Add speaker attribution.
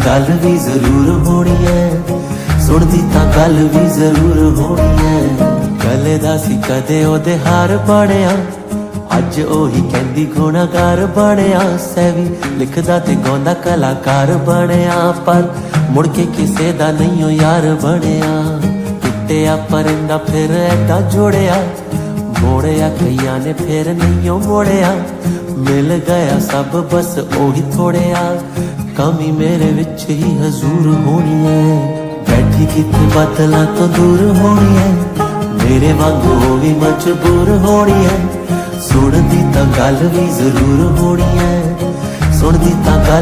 Speaker 1: गल भी जरूर होनी है, सुनदी तां गल भी जरूर होनी है। गले दा सी कदे ओदे हार बनया, अज ओही कहंदी गुनाहगार बनया। सैवी लिखदा ते गाउंदा कलाकार बनया, पर मुड़ के किसे दा नहीं ओ यार बनया। टुटिया परिंदा फिर ऐदा जोड़िया, मोड़िया कईयां ने फिर नहीं ओ मोड़िया। मिल गया सब बस ओही थोड़िया, कमी मेरे विच ही हजूर होनी है। बैठी किते बदलां तो दूर होनी है, मेरे वांगू भी मजबूर होनी है। सुनदी तां गल भी जरूर होनी है, सुनदी तां गल